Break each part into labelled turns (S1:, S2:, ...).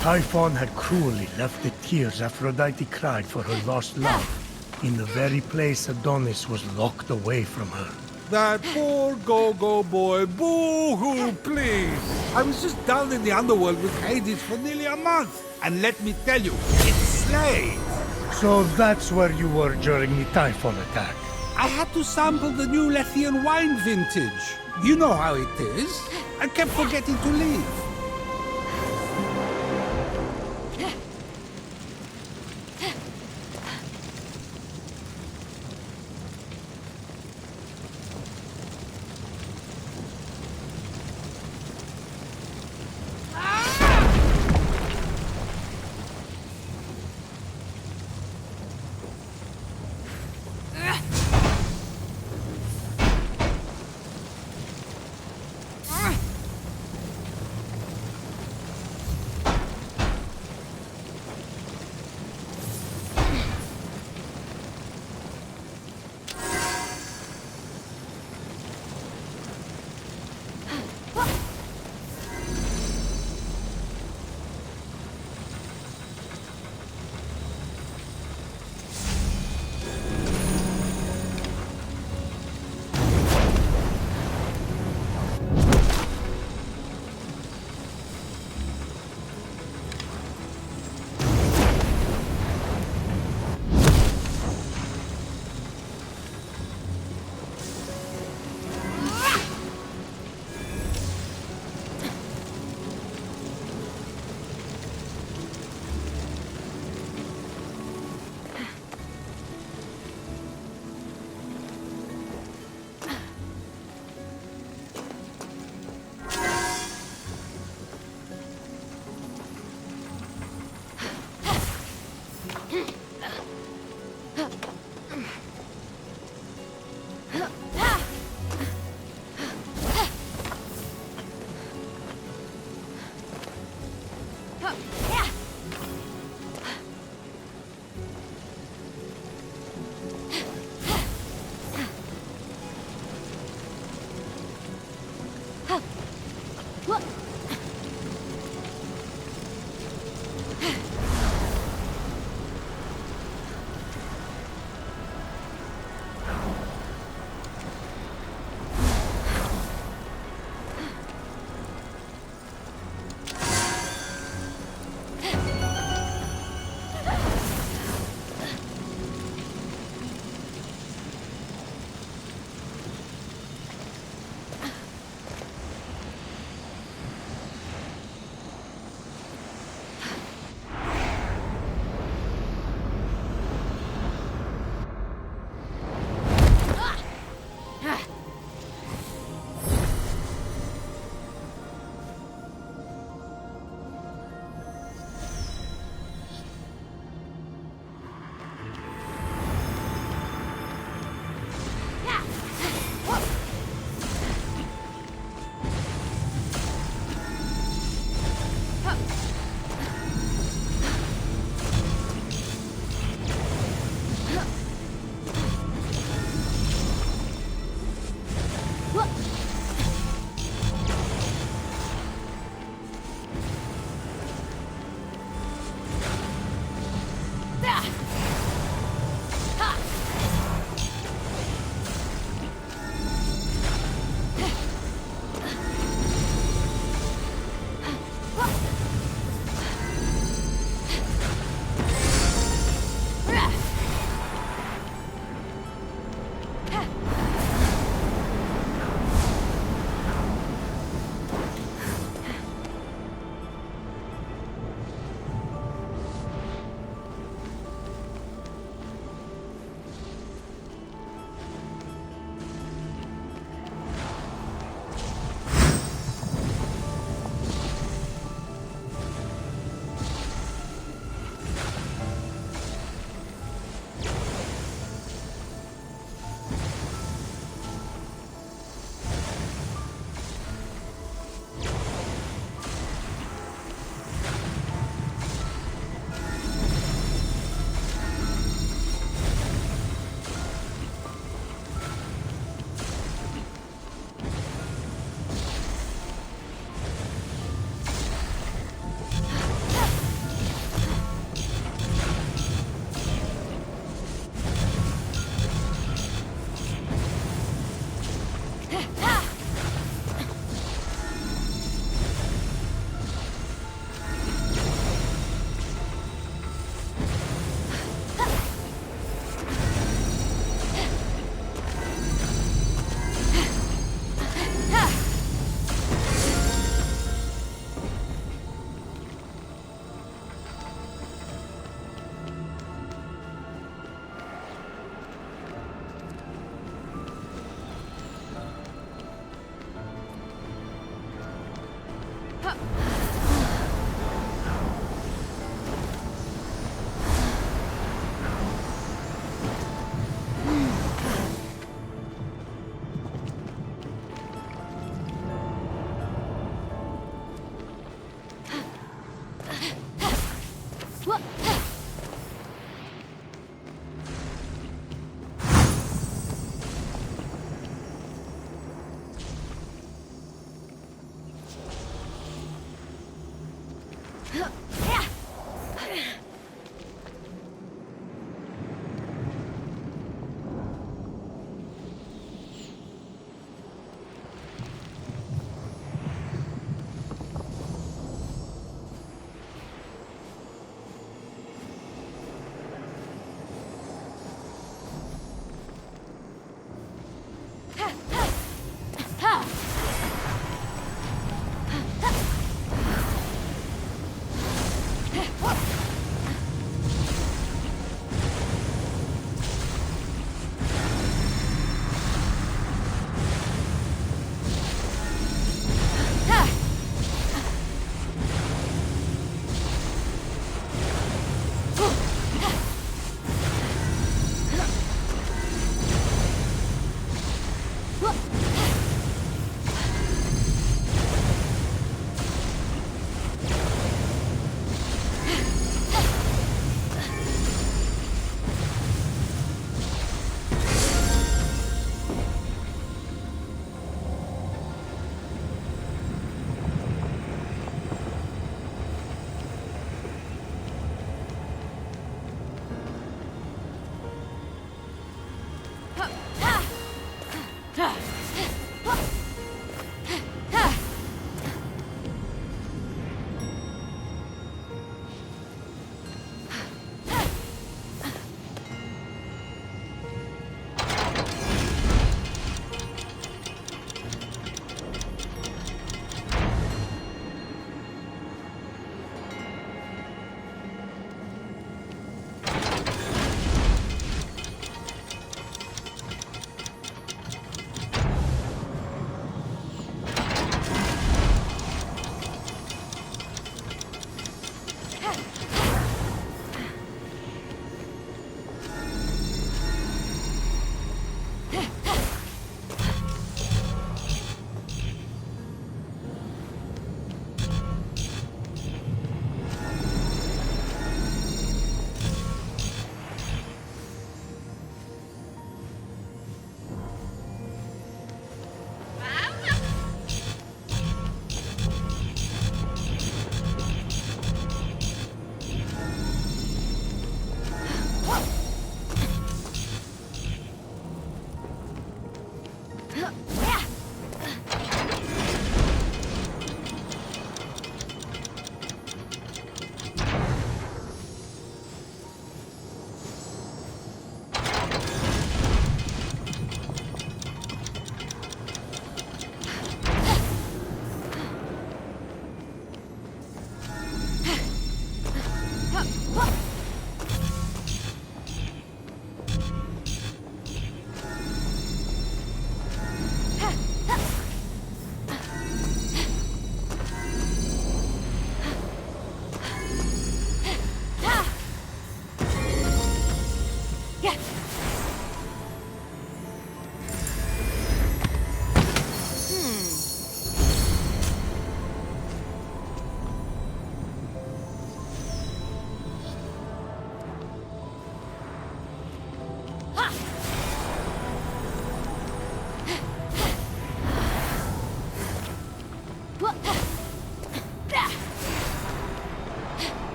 S1: Typhon had cruelly left the tears Aphrodite cried for her lost love in the very place Adonis was locked away from her.
S2: That poor go-go boy, boo-hoo, please! I was just down in the underworld with Hades for nearly a month, and let me tell you, it's slayed!
S1: So that's where you were during the Typhon attack.
S2: I had to sample the new Lethian wine vintage. You know how it is. I kept forgetting to leave.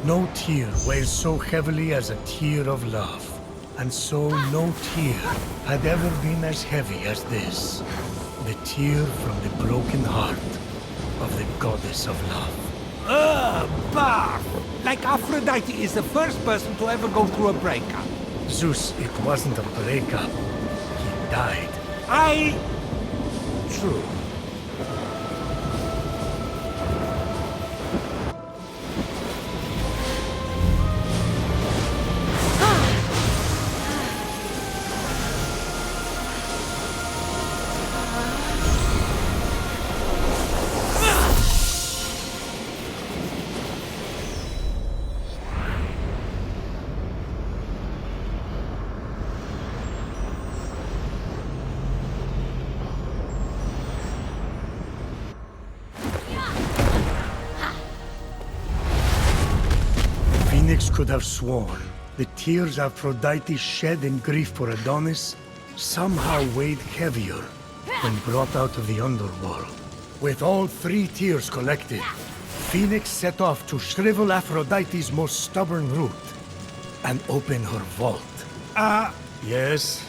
S1: No tear weighs so heavily as a tear of love. And so no tear had ever been as heavy as this. The tear from the broken heart of the goddess of love.
S2: Bah! Like Aphrodite is the first person to ever go through a breakup.
S1: Zeus, it wasn't a breakup. He died.
S2: True.
S1: could have sworn the tears Aphrodite shed in grief for Adonis somehow weighed heavier when brought out of the underworld. With all 3 tears collected, Fenyx set off to shrivel Aphrodite's most stubborn root and open her vault. Yes?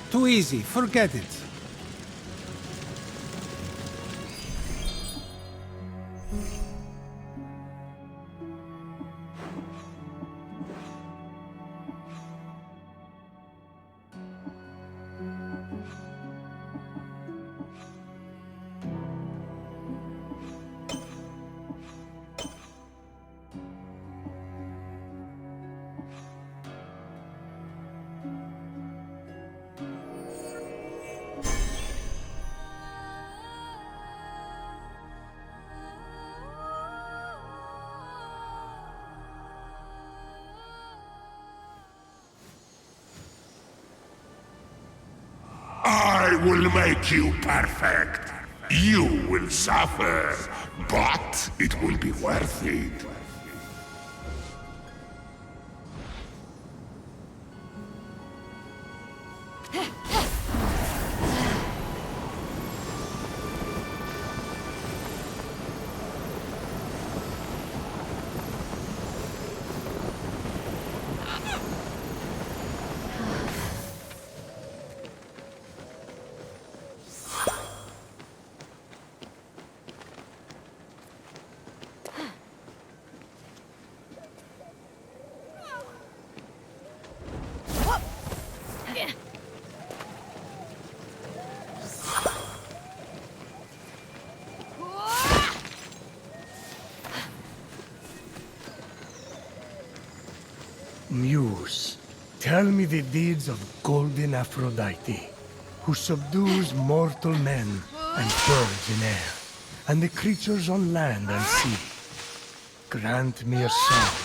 S2: Too easy, forget it.
S3: I will make you perfect. You will suffer, but it will be worth it.
S1: Muse, tell me the deeds of golden Aphrodite, who subdues mortal men and birds in air, and the creatures on land and sea. Grant me a song,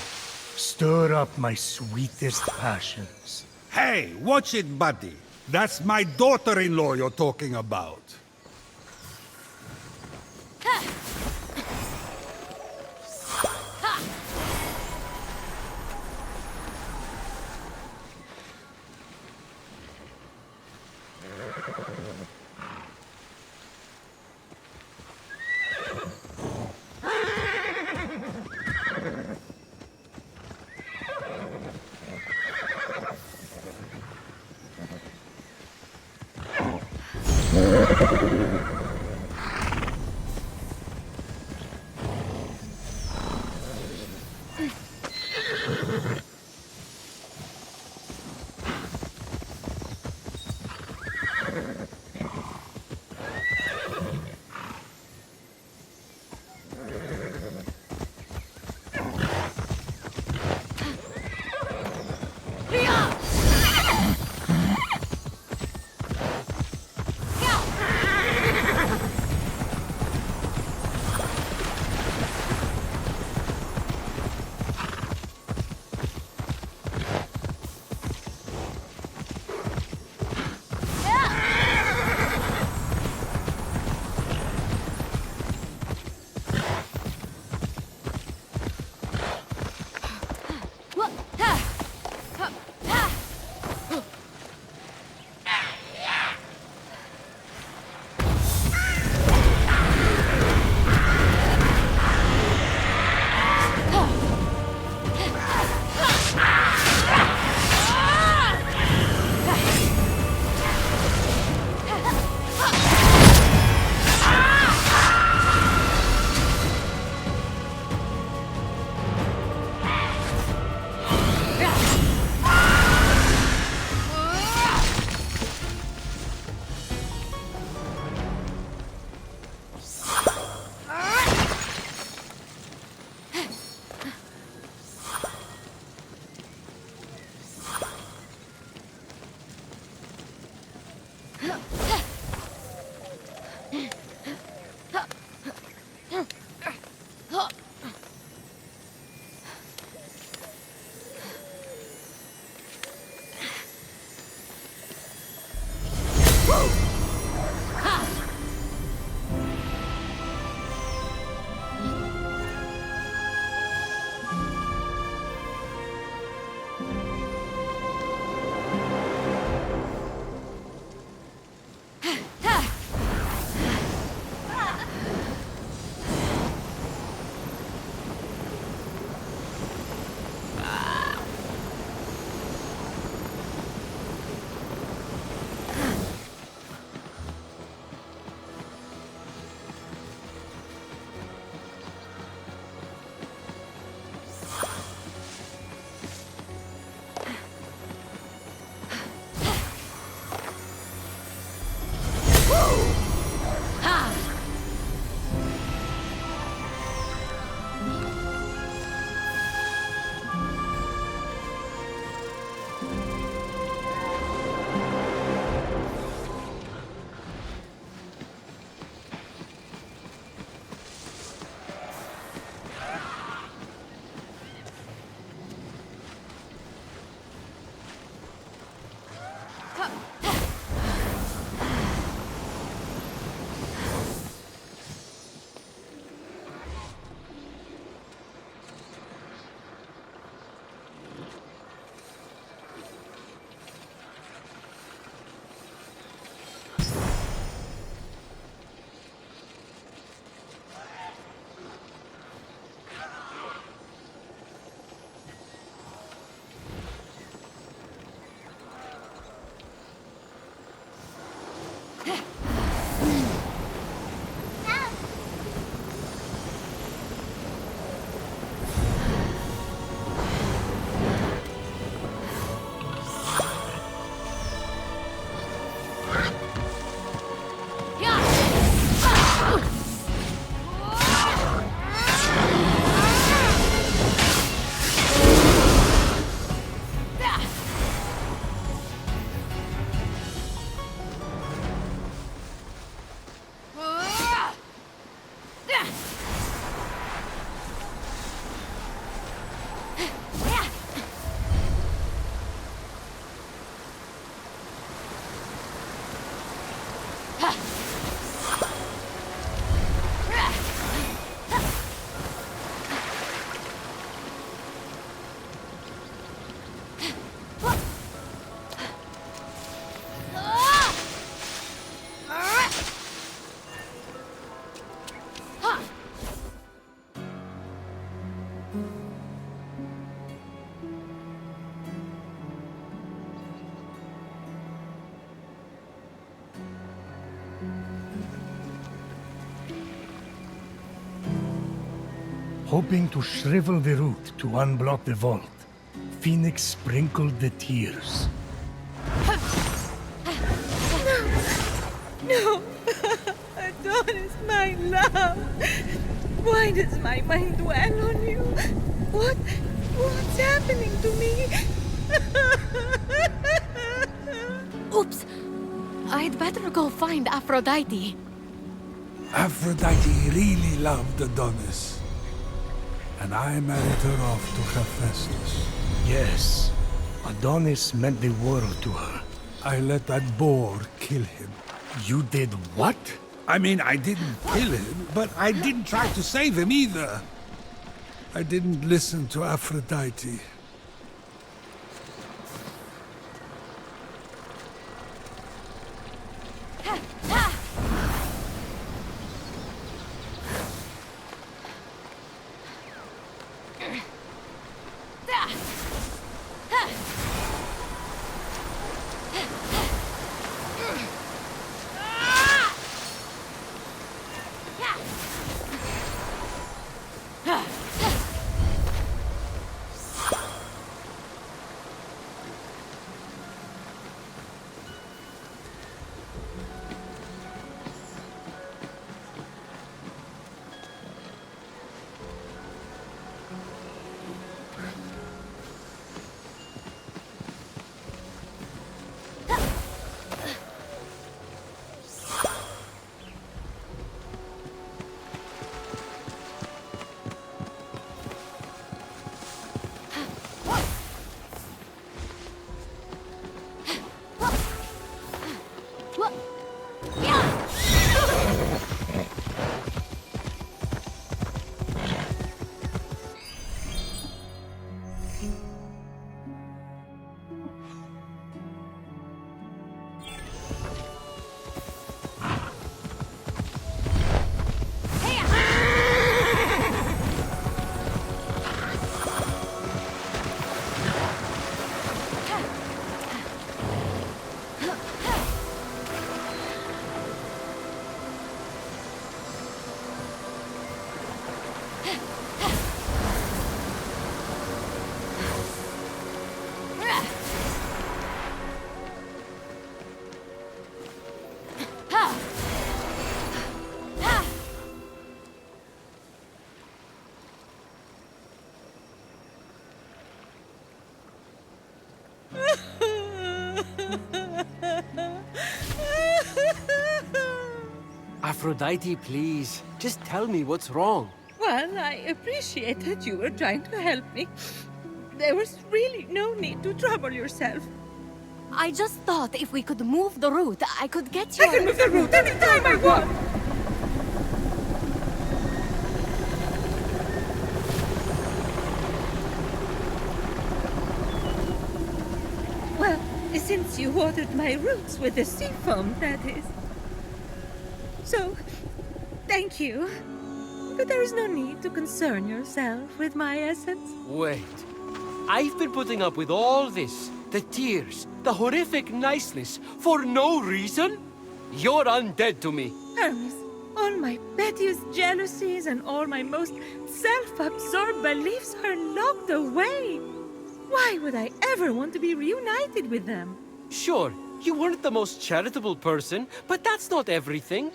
S1: stir up my sweetest passions.
S2: Hey, watch it, buddy. That's my daughter-in-law you're talking about.
S1: Hoping to shrivel the root to unblock the vault, Fenyx sprinkled the tears.
S4: No! Adonis, my love! Why does my mind dwell on you? What's happening to me?
S5: Oops! I'd better go find Aphrodite.
S2: Aphrodite really loved Adonis. And I married her off to Hephaestus.
S1: Yes, Adonis meant the world to her.
S2: I let that boar kill him.
S1: You did what?
S2: I mean, I didn't kill him, but I didn't try to save him either. I didn't listen to Aphrodite.
S6: Aphrodite, please. Just tell me what's wrong.
S4: Well, I appreciate that you were trying to help me. There was really no need to trouble yourself.
S5: I just thought if we could move the root, I could get you.
S4: I can move the root anytime I want! Well, since you watered my roots with the sea foam, that is. So, thank you. But there is no need to concern yourself with my essence.
S6: Wait. I've been putting up with all this. The tears, the horrific niceness, for no reason? You're undead to me.
S4: Hermes, all my pettiest jealousies and all my most self-absorbed beliefs are locked away. Why would I ever want to be reunited with them?
S6: Sure, you weren't the most charitable person, but that's not everything.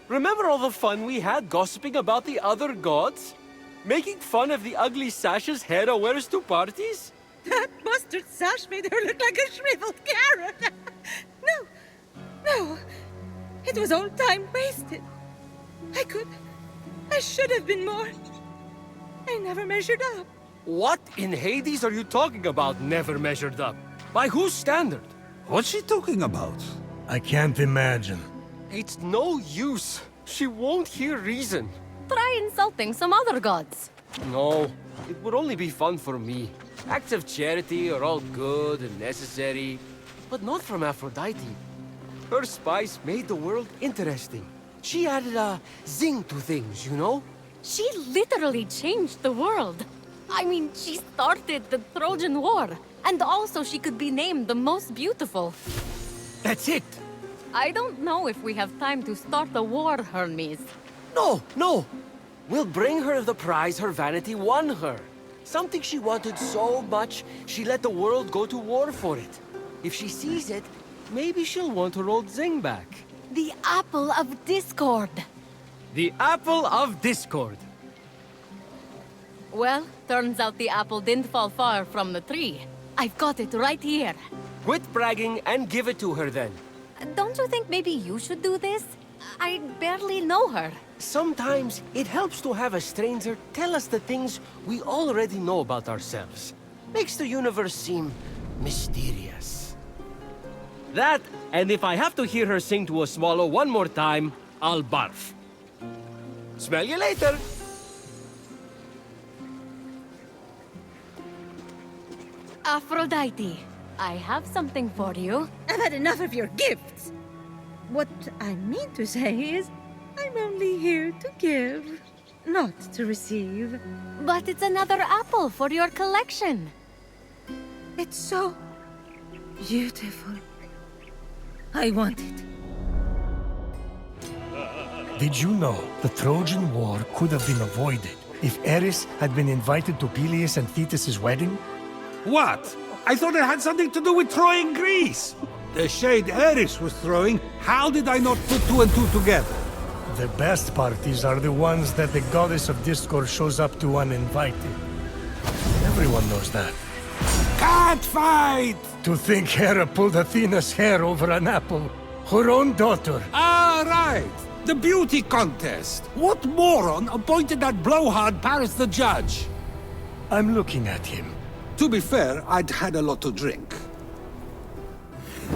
S6: Remember all the fun we had gossiping about the other gods? Making fun of the ugly sashes Hera wears to parties?
S4: That mustard sash made her look like a shriveled carrot. No. It was all time wasted. I should have been more. I never measured up.
S6: What in Hades are you talking about, never measured up? By whose standard?
S2: What's she talking about?
S1: I can't imagine.
S6: It's no use. She won't hear reason.
S5: Try insulting some other gods.
S6: No, it would only be fun for me. Acts of charity are all good and necessary, but not from Aphrodite. Her spice made the world interesting. She added a zing to things, you know?
S5: She literally changed the world. I mean, she started the Trojan War. And also she could be named the most beautiful.
S6: That's it!
S5: I don't know if we have time to start a war, Hermes.
S6: No! We'll bring her the prize her vanity won her. Something she wanted so much, she let the world go to war for it. If she sees it, maybe she'll want her old zing back.
S5: The Apple of Discord.
S6: The Apple of Discord.
S5: Well, turns out the apple didn't fall far from the tree. I've got it right here.
S6: Quit bragging and give it to her then.
S5: Don't you think maybe you should do this? I barely know her.
S6: Sometimes it helps to have a stranger tell us the things we already know about ourselves. Makes the universe seem mysterious. That, and if I have to hear her sing to a swallow one more time, I'll barf. Smell you later.
S5: Aphrodite, I have something for you.
S4: I've had enough of your gifts. What I mean to say is, I'm only here to give, not to receive.
S5: But it's another apple for your collection.
S4: It's so beautiful. I want it.
S1: Did you know the Trojan War could have been avoided if Eris had been invited to Peleus and Thetis' wedding?
S2: What? I thought it had something to do with Troy and Greece. The shade Eris was throwing, how did I not put two and two together?
S1: The best parties are the ones that the goddess of discord shows up to uninvited. Everyone knows that.
S2: Can't fight!
S1: To think Hera pulled Athena's hair over an apple. Her own daughter.
S2: Ah, right. The beauty contest. What moron appointed that blowhard Paris the judge?
S1: I'm looking at him.
S2: To be fair, I'd had a lot to drink.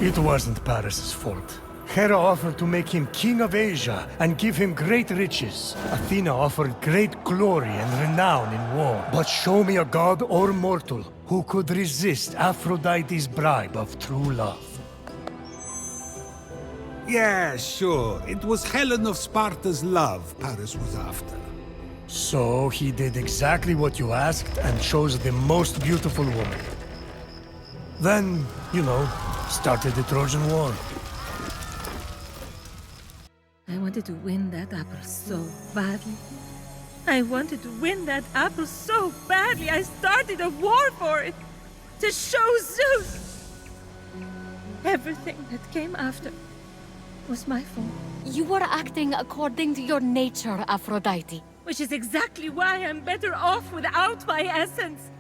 S1: It wasn't Paris' fault. Hera offered to make him king of Asia and give him great riches. Athena offered great glory and renown in war. But show me a god or mortal who could resist Aphrodite's bribe of true love.
S2: Yeah, sure. It was Helen of Sparta's love Paris was after.
S1: So he did exactly what you asked and chose the most beautiful woman. Then, you know, started the Trojan War.
S4: I wanted to win that apple so badly. I wanted to win that apple so badly. I started a war for it. To show Zeus. Everything that came after was my fault.
S5: You were acting according to your nature, Aphrodite.
S4: Which is exactly why I'm better off without my essence.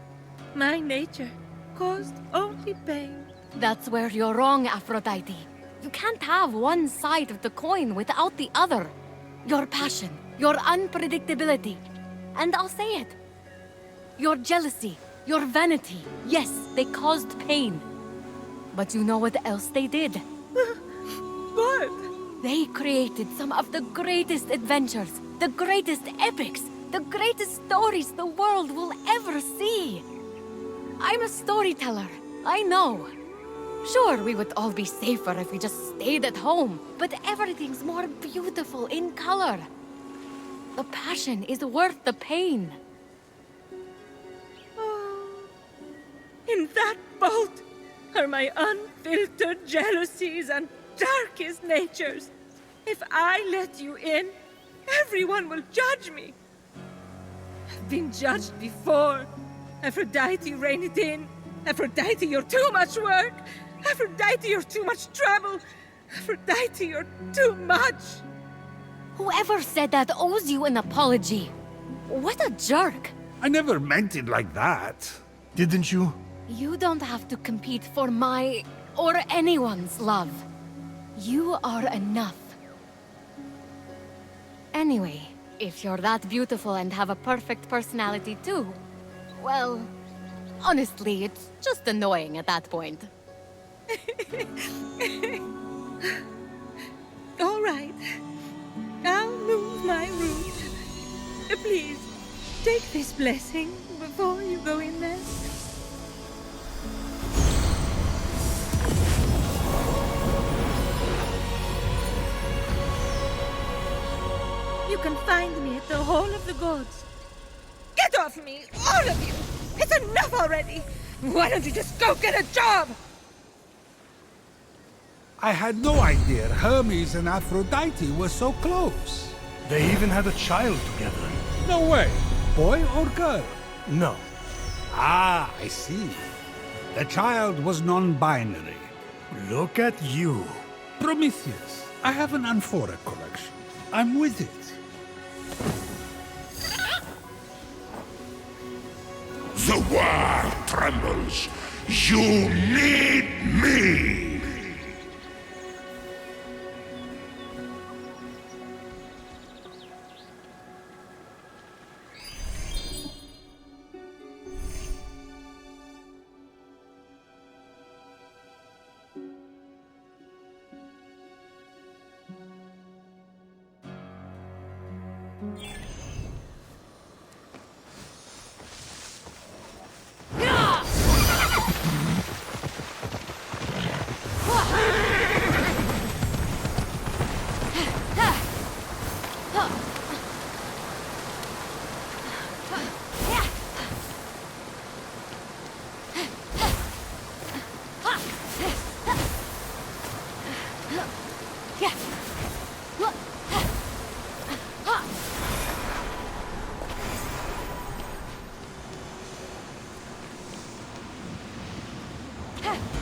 S4: My nature caused only pain.
S5: That's where you're wrong, Aphrodite. You can't have one side of the coin without the other. Your passion, your unpredictability, and I'll say it. Your jealousy, your vanity, yes, they caused pain. But you know what else they did?
S4: What?
S5: They created some of the greatest adventures, the greatest epics, the greatest stories the world will ever see. I'm a storyteller, I know. Sure, we would all be safer if we just stayed at home, but everything's more beautiful in color. The passion is worth the pain.
S4: Oh, in that boat are my unfiltered jealousies and darkest natures. If I let you in, everyone will judge me. I've been judged before. Aphrodite, rein it in. Aphrodite, you're too much work. Aphrodite, you're too much trouble. Aphrodite, you're too much.
S5: Whoever said that owes you an apology. What a jerk.
S2: I never meant it like that.
S1: Didn't you?
S5: You don't have to compete for my or anyone's love. You are enough. Anyway, if you're that beautiful and have a perfect personality too, well, honestly, it's just annoying at that point.
S4: All right. I'll move my route. Please, take this blessing before you go in there. You can find me at the Hall of the Gods. Get off me, all of you! It's enough already! Why don't you just go get a job?
S2: I had no idea Hermes and Aphrodite were so close.
S1: They even had a child together.
S2: No way. Boy or girl?
S1: No.
S2: Ah, I see. The child was non-binary.
S1: Look at you.
S2: Prometheus, I have an amphora collection. I'm with it.
S3: The world trembles. You need me!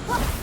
S5: What?